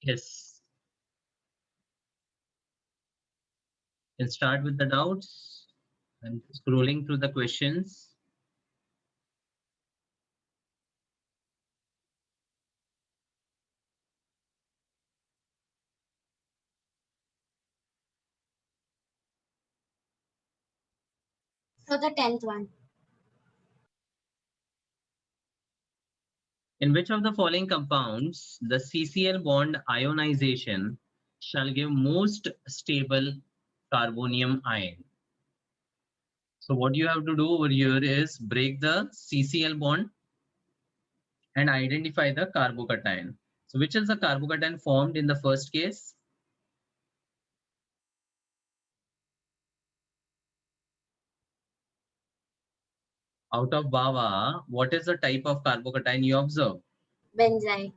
Yes. Can start with the doubts. I'm scrolling through the questions. So the 10th one. In which of the following compounds the CCl bond ionization shall give most stable carbonium ion? So what you have to do over here is break the CCl bond and identify the carbocation. So which is the carbocation formed in the first case? Out of Bava, what is the type of carbocation you observe? Benzyl.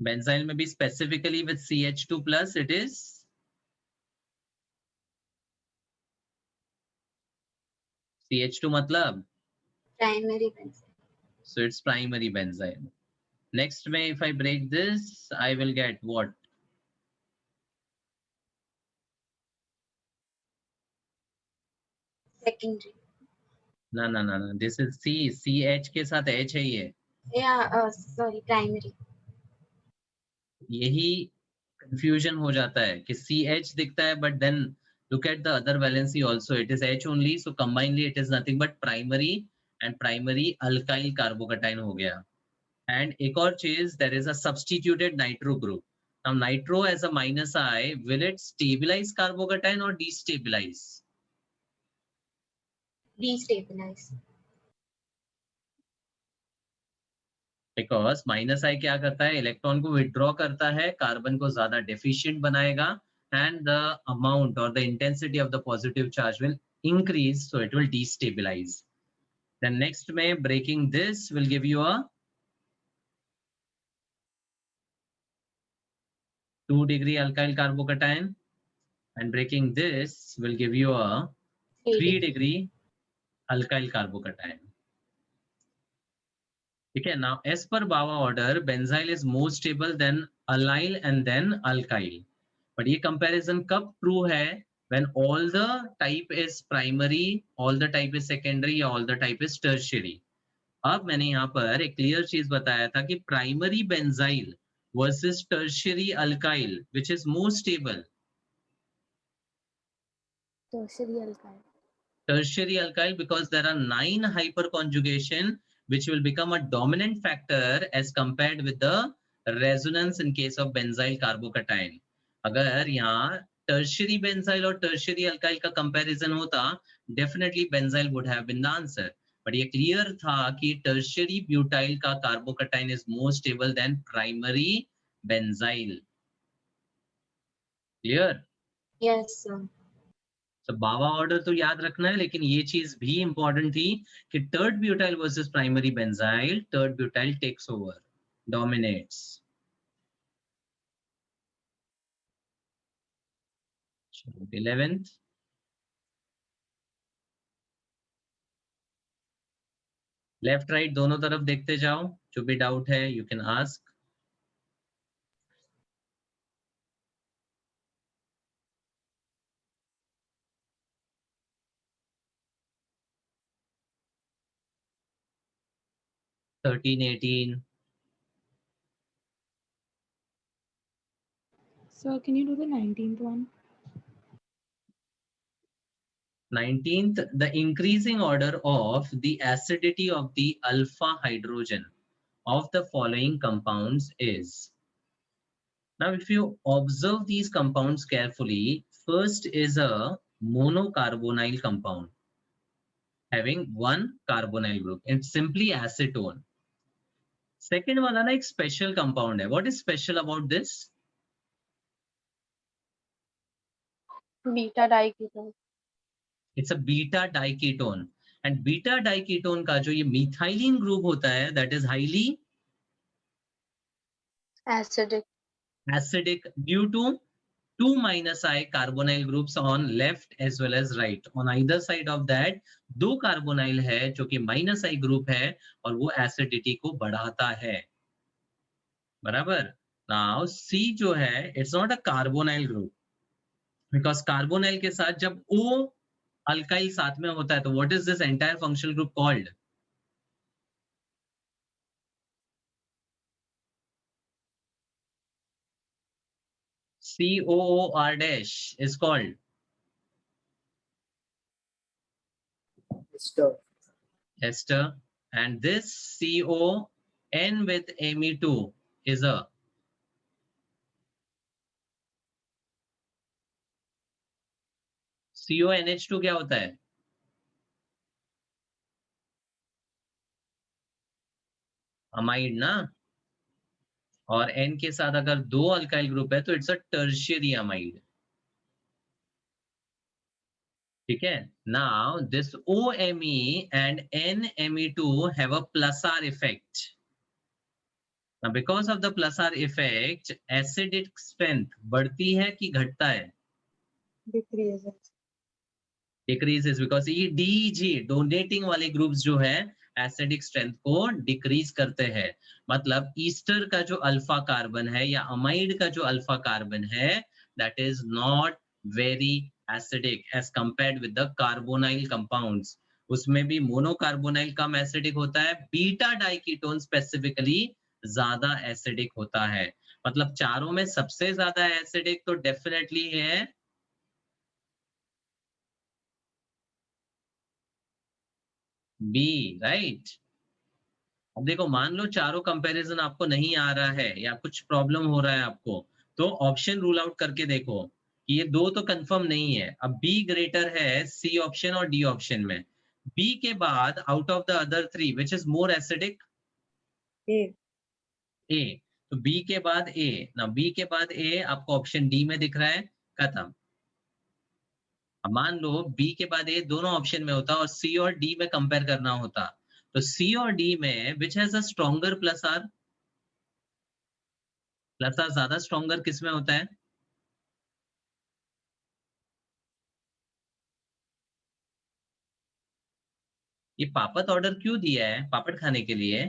Benzyl may be specifically with CH2 plus, it is CH2 matlab. Primary benzyl. So it's primary benzyl. Next way, if I break this, I will get what? Secondary. No. This is C. CH के साथ H है ये. Yeah, sorry, primary. यही confusion हो जाता है कि CH दिखता है, but then look at the other valency also. It is H only, so combinedly it is nothing but primary and primary alkyl carbocation हो गया. And एक और चीज, there is a substituted nitro group. Now nitro as a minus I, will it stabilize carbocation or destabilize? Destabilize. Because minus I क्या करता है, electron को withdraw करता है, कार्बन को ज्यादा डेफिशिएंट बनाएगा, एंड द अमाउंट और the intensity of the positive charge will increase, so it will destabilise. Then next में breaking this will give you a 2 degree alkyl carbocation, and breaking this will give you a 3 degree alkyl carbocation. Okay, now as per Bava order, benzyl is more stable than allyl and then alkyl. But ये comparison कब true है? When all the type is primary, all the type is secondary, या all the type is tertiary. अब मैंने यहाँ पर एक clear चीज बताया था कि primary benzyl versus tertiary alkyl, which is more stable? Tertiary alkyl. Tertiary alkyl, because there are 9 hyperconjugation which will become a dominant factor as compared with the resonance in case of benzyl carbocation. अगर यहाँ tertiary benzyl और tertiary alkyl का comparison होता, definitely benzyl would have been the answer. But ये clear था कि tertiary butyl का carbocation is more stable than primary benzyl. Clear? Yes, sir. तो बावा ऑर्डर तो याद रखना है, लेकिन ये चीज भी इंपॉर्टेंट थी कि third butyl versus primary benzyl, third butyl takes over, dominates. 11th left right दोनों तरफ देखते जाओ, जो भी डाउट है you can ask. Thirteen 18. Sir, can you do the 19th one? 19th, the increasing order of the acidity of the alpha hydrogen of the following compounds is. Now, if you observe these compounds carefully, first is a monocarbonyl compound having one carbonyl group. It's simply acetone. Second वाला ना एक special compound है. What is special about this? Beta diketone. It's a beta diketone. And beta diketone का जो ये methylene group होता है, that is highly Acidic. acidic due to 2 minus I carbonyl groups on left as well as right. On either side of that, 2 carbonyl है जो कि minus I group है और वो acidity को बढ़ाता है. बराबर? नाउ C जो है it's not a carbonyl group, because carbonyl के साथ जब O अल्काइल साथ में होता है तो what is this entire functional group called? COOR dash is called Ester. ester, and this CON with Me2 is a CONH2 क्या होता है? अमाइड ना, और N के साथ अगर दो अल्काइल ग्रुप है तो इट्स अ टर्शियरी अमाइड, ठीक है। Now this OMe and NMe2 have a plus R effect. Now because of the plus R effect, acidic strength बढ़ती है कि घटता है? Decreases. डिक्रीजेस, बिकॉज ये DG डोनेटिंग वाले ग्रुप्स जो है एसिडिक स्ट्रेंथ को डिक्रीज करते हैं। मतलब ईस्टर का जो अल्फा कार्बन है या अमाइड का जो अल्फा कार्बन है that is not very acidic as compared with the carbonyl compounds. उसमें भी मोनोकार्बोनाइल कम एसिडिक होता है, बीटा डाइकीटोन स्पेसिफिकली ज्यादा एसिडिक होता है। मतलब चारों में सबसे ज्यादा एसिडिक तो डेफिनेटली है बी, राइट। अब देखो, मान लो चारों कंपैरिजन आपको नहीं आ रहा है या कुछ प्रॉब्लम हो रहा है आपको, तो ऑप्शन रूल आउट करके देखो कि ये दो तो कंफर्म नहीं है। अब बी ग्रेटर है सी ऑप्शन और डी ऑप्शन में, बी के बाद out of the other three which is more acidic? A. ए। तो बी के बाद ए ना, बी के बाद ए आपको ऑप्शन डी में दिख रहा है, खत्म। अब मान लो बी के बाद ए दोनों ऑप्शन में होता और सी और डी में कंपेयर करना होता, तो सी और डी में which has a stronger plus R? Plus R ज्यादा स्ट्रॉन्गर किस में होता है? ये पापड़ ऑर्डर क्यों दिया है? पापड़ खाने के लिए?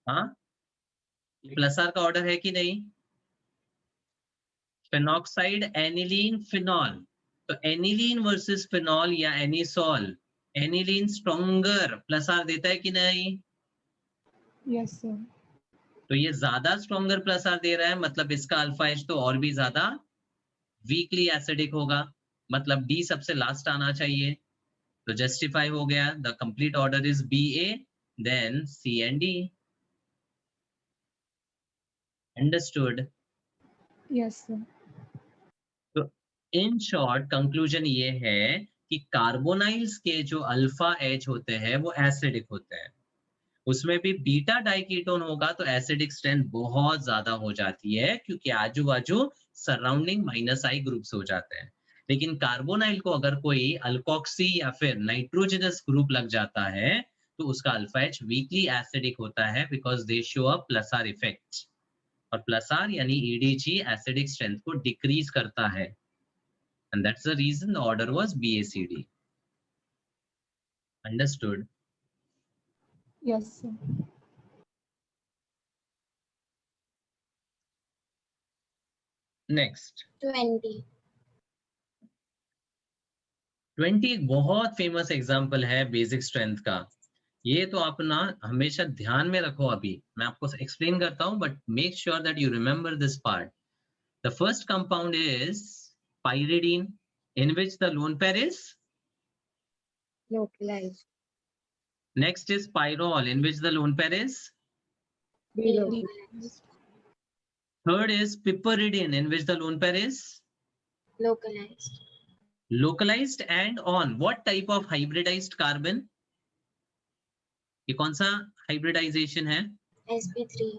हाँ, ये प्लस आर का ऑर्डर है कि नहीं? Phenoxide, aniline, phenol. तो एनिलीन वर्सेस फिनॉल या anisole, aniline stronger plus R देता है कि नहीं? Yes, sir. तो ये ज्यादा स्ट्रॉन्गर प्लस आर दे रहा है, मतलब इसका अल्फा एच तो और भी ज्यादा वीकली एसिडिक होगा। मतलब डी सबसे लास्ट आना चाहिए, तो जस्टिफाई हो गया। The complete order is B A then C and D. Understood? Yes, sir. तो इन शॉर्ट कंक्लूजन ये है कि कार्बोनाइल्स के जो अल्फा एच होते हैं वो एसिडिक होते हैं। उसमें भी बीटा डाइकीटोन होगा तो एसिडिक स्ट्रेंथ बहुत ज्यादा हो जाती है, क्योंकि आजू बाजू सराउंडिंग माइनस आई ग्रुप्स हो जाते हैं। लेकिन कार्बोनाइल को अगर कोई अल्कोक्सी या फिर नाइट्रोजनस ग्रुप लग जाता है तो उसका अल्फा एच वीकली एसिडिक होता है, because they show a plus are effect. और प्लस आर यानी ईडीजी एसिडिक स्ट्रेंथ को डिक्रीज करता है, and that's the reason the order was BACD. Understood? Yes, sir. Next, 20. 20 एक बहुत फेमस एग्जाम्पल है बेसिक स्ट्रेंथ का। ये तो आप ना हमेशा ध्यान में रखो। अभी मैं आपको एक्सप्लेन करता हूं, but make sure that you remember this part. The first compound is pyridine, in which the lone pair is? Localized. Next is pyrrole, in which the lone pair is? Delocalized. Third is piperidine, in which the lone pair is? Localized. Localized and on what type of hybridized carbon? ये कौन सा hybridisation है? sp3.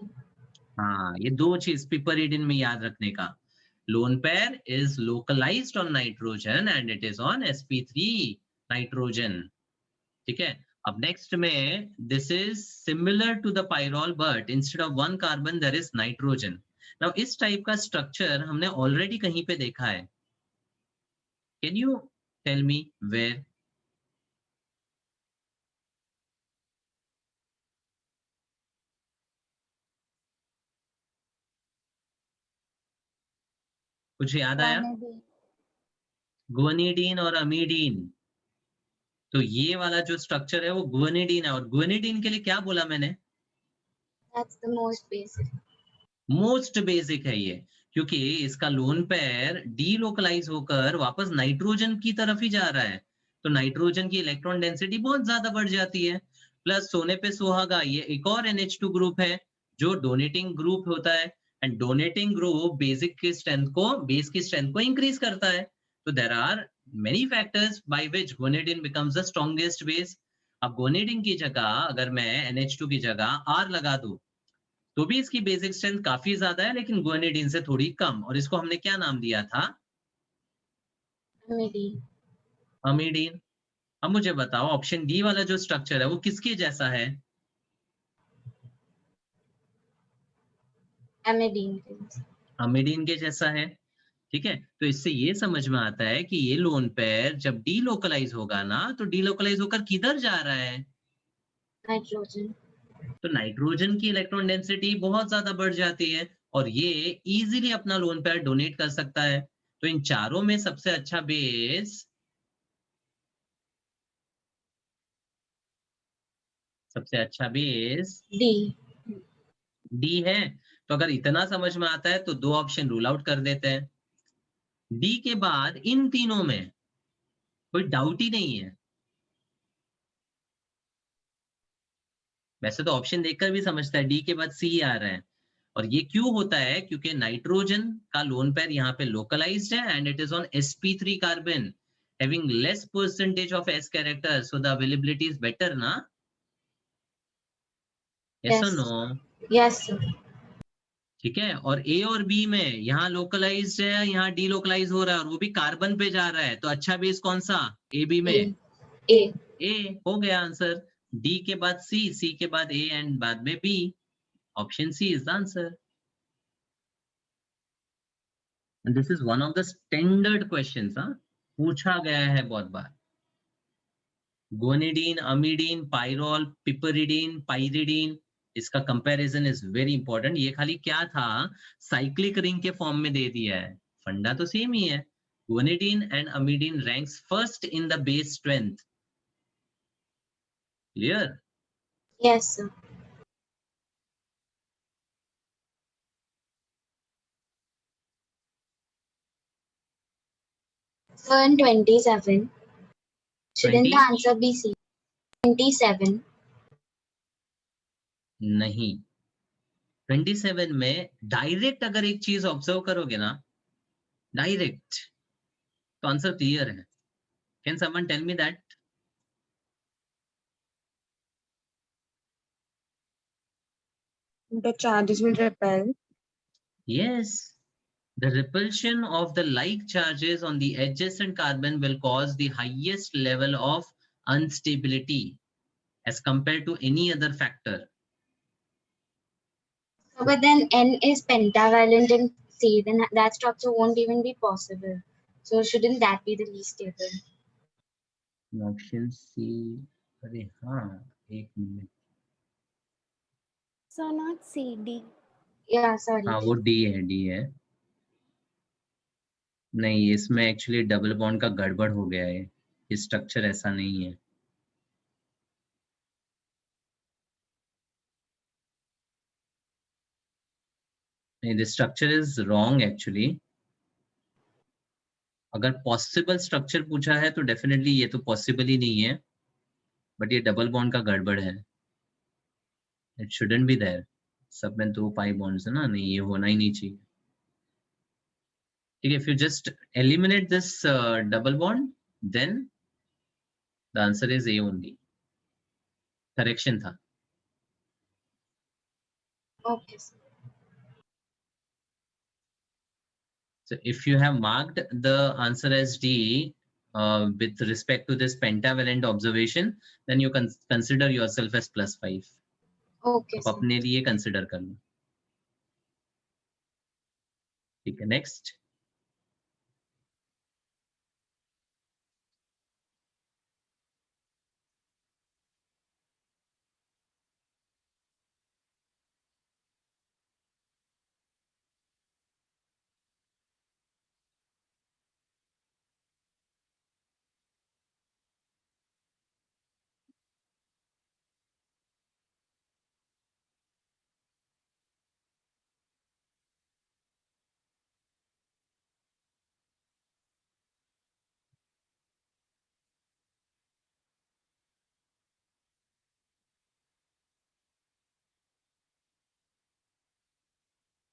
हाँ, ये दो चीज पिपरिडिन में याद रखने का। Lone pair is localized on nitrogen and it is on sp3 nitrogen, ठीक है। अब नेक्स्ट में this is similar to the pyrrole, but instead of one carbon there is nitrogen. Now इस टाइप का स्ट्रक्चर हमने ऑलरेडी कहीं पे देखा है। Can you tell me where? कुछ याद आया? गुआनिडीन और अमीडीन। तो ये वाला जो स्ट्रक्चर है वो गुआनिडीन है, और गुआनिडीन के लिए क्या बोला मैंने? That's the most basic. Most basic है ये, क्योंकि इसका लोन पेयर डीलोकलाइज होकर वापस नाइट्रोजन की तरफ ही जा रहा है, तो नाइट्रोजन की इलेक्ट्रॉन डेंसिटी बहुत ज्यादा बढ़ जाती है। प्लस सोने पे सुहागा, ये एक और NH2 ग्रुप है जो डोनेटिंग ग्रुप होता है, एंड डोनेटिंग ग्रुप बेसिक की स्ट्रेंथ को, बेस की स्ट्रेंथ को इंक्रीज करता है। तो there are many factors by which guanidine becomes the strongest base. अब गुआनिडीन की जगह अगर मैं NH2 की जगह R लगा दूं, तो भी इसकी बेसिक स्ट्रेंथ काफी ज्यादा है, लेकिन गुआनिडीन से थोड़ी कम, और इसको हमने क्या नाम दिया था? Amidine. अमीडीन। अब मुझे बताओ, ऑप्शन डी वाला जो स्ट्रक्चर है वो किसके जैसा है? Amidine. अमीडीन के जैसा है। ठीक है, तो इससे ये समझ में आता है कि ये लोन पेयर जब डीलोकलाइज होगा ना, तो डीलोकलाइज होकर किधर जा रहा है? Nitrogen. तो नाइट्रोजन की इलेक्ट्रॉन डेंसिटी बहुत ज्यादा बढ़ जाती है, और ये इजीली अपना लोन पेयर डोनेट कर सकता है। तो इन चारों में सबसे अच्छा बेस, सबसे अच्छा बेस D. डी है। तो अगर इतना समझ में आता है तो दो ऑप्शन रूल आउट कर देते हैं। डी के बाद इन तीनों में कोई डाउट ही नहीं है। वैसे तो ऑप्शन देखकर भी समझता है डी के बाद सी आ रहा है, और ये क्यों होता है? क्योंकि नाइट्रोजन का लोन पेयर यहाँ पे लोकलाइज्ड है, and it is on sp3 carbon having less percentage of s character, so the availability is better ना? yes or Yes. no? Yes, sir. ठीक है, और ए और बी में यहाँ लोकलाइज्ड है, यहाँ डीलोकलाइज हो रहा है, और वो भी कार्बन पे जा रहा है, तो अच्छा बेस कौन सा? ए बी में A. A. ए। हो गया आंसर। डी के बाद सी, सी के बाद ए, एंड बाद में B. Option C is the answer. And this is one of the standard questions, हाँ, पूछा गया है बहुत बार। Guanidine, amidine, pyrrole, piperidine, pyridine, इसका कंपैरिजन इज वेरी इंपॉर्टेंट। ये खाली क्या था, साइक्लिक रिंग के फॉर्म में दे दिया है, फंडा तो सेम ही है। Guanidine and amidine ranks first in the base strength. Clear? Yes, sir. So in 27, shouldn't 20? the answer be C? 27. नहीं, 27 में डायरेक्ट अगर एक चीज ऑब्जर्व करोगे ना, डायरेक्ट, तो आंसर क्लियर है। Can someone tell me that? The charges will repel. Yes. The repulsion of the like charges on the adjacent carbon will cause the highest level of instability as compared to any other factor. So, but then N is pentavalent in C, then that structure won't even be possible. So shouldn't that be the least stable? Option C. अरे हाँ, एक minute. So not C, D. Yeah, sorry. हाँ, वो D है, D है। नहीं, इसमें actually double bond का गड़बड़ हो गया है, ये स्ट्रक्चर ऐसा नहीं है। नहीं, the structure is wrong actually. अगर पॉसिबल स्ट्रक्चर पूछा है तो डेफिनेटली ये तो पॉसिबल ही नहीं है, बट ये डबल बॉन्ड का गड़बड़ है। It shouldn't be there. सब में दो पाई बॉन्ड्स है ना, नहीं ये होना ही नहीं चाहिए। ठीक है, if you just eliminate this double bond, then the answer is A only. Correction था। Okay, sir. So if you have marked the answer as D with respect to this pentavalent observation, then you can consider yourself as +5. Okay, आप sir. अपने लिए consider कर लो। ठीक है, next.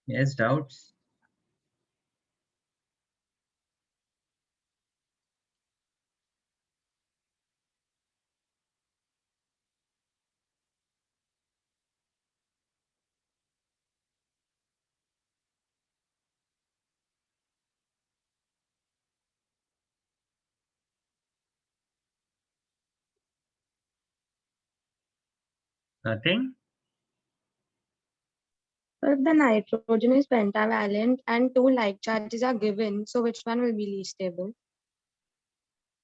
Yes, doubts? Nothing? So if the nitrogen is pentavalent and two like charges are given, so which one will be least stable?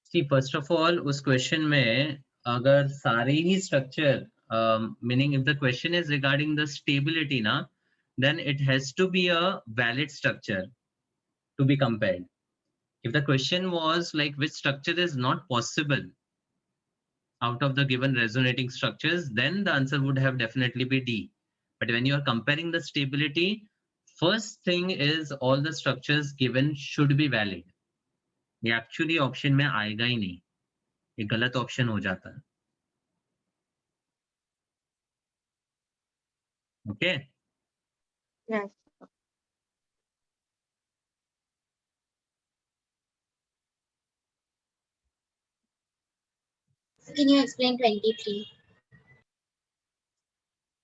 See, first of all, उस question में अगर सारे ही structure, meaning if the question is regarding the stability ना, then it has to be a valid structure to be compared. If the question was like which structure is not possible out of the given resonating structures, then the answer would have definitely be D. But when you are comparing the stability, first thing is all the structures given should be valid. ये actually option में आएगा ही नहीं, ये गलत option हो जाता है. Okay. Yes. Can you explain 23?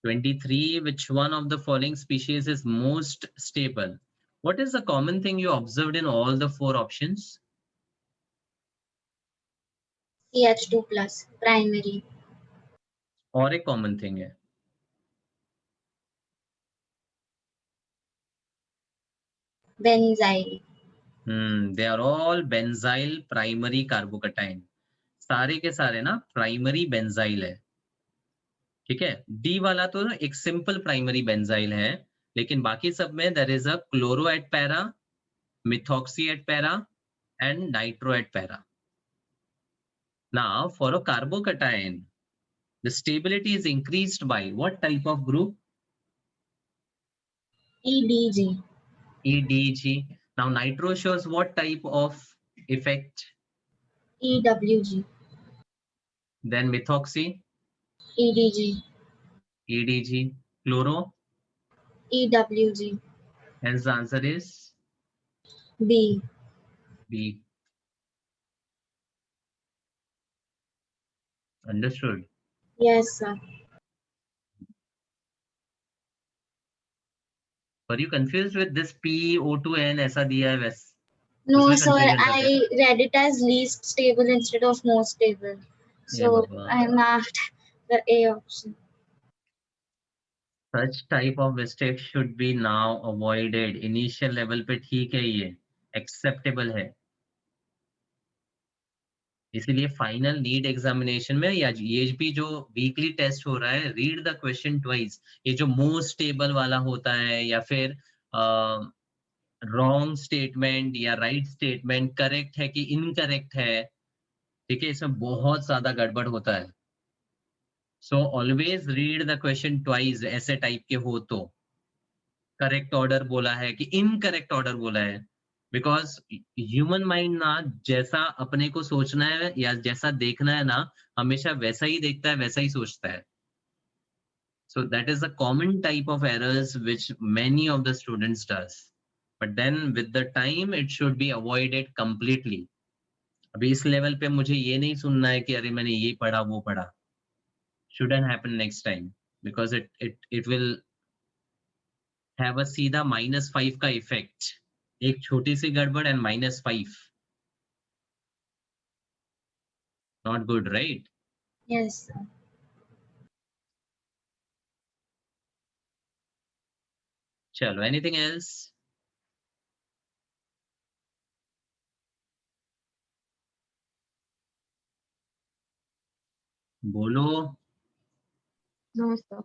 23, which one of the following species is most stable? What is the common thing you observed in all the four options? CH2 plus, primary. और एक common thing है. Benzyl. They are all benzyl primary carbocation. सारे के सारे ना primary benzyl है. ठीक है, डी वाला तो ना एक सिंपल प्राइमरी बेंजाइल है, लेकिन बाकी सब में there is a chloro at para, methoxy at para and nitro at para. Now for a carbocation, the stability is increased by what type of group? EDG. EDG. Now nitro shows what type of effect? EWG. Then methoxy, EDG. EDG, chloro, EWG. hence the answer is B. B. Understood? Yes, sir. Were you confused with this PO2N ऐसा दिया है वैसे? No, उसमें sir. confusion था क्या? I read it as least stable instead of most stable. ये So Baba. I marked the A option. Such type of mistakes should be now avoided. Initial level पे ठीक है, ये acceptable है. इसीलिए फाइनल नीट एग्जामिनेशन में या ये भी जो वीकली टेस्ट हो रहा है, रीड द क्वेश्चन ट्वाइस. ये जो मोस्ट स्टेबल वाला होता है या फिर रॉन्ग स्टेटमेंट या राइट स्टेटमेंट, करेक्ट है कि इनकरेक्ट है, ठीक है, इसमें बहुत ज्यादा गड़बड़ होता है. So always read the question twice. ऐसे टाइप के हो तो करेक्ट ऑर्डर बोला है कि इनकरेक्ट ऑर्डर बोला है, बिकॉज ह्यूमन माइंड ना जैसा अपने को सोचना है या जैसा देखना है ना, हमेशा वैसा ही देखता है, वैसा ही सोचता है. So that is a common type of errors which many of the students does. But then with the time it should be avoided completely. अभी इस लेवल पे मुझे ये नहीं सुनना है कि अरे मैंने ये पढ़ा वो पढ़ा. Shouldn't happen next time because it will have a सीधा -5 का इफेक्ट. एक छोटी सी गड़बड़ and -5. Not good, right? Yes, sir. Chalo, anything else? बोलो. No, sir.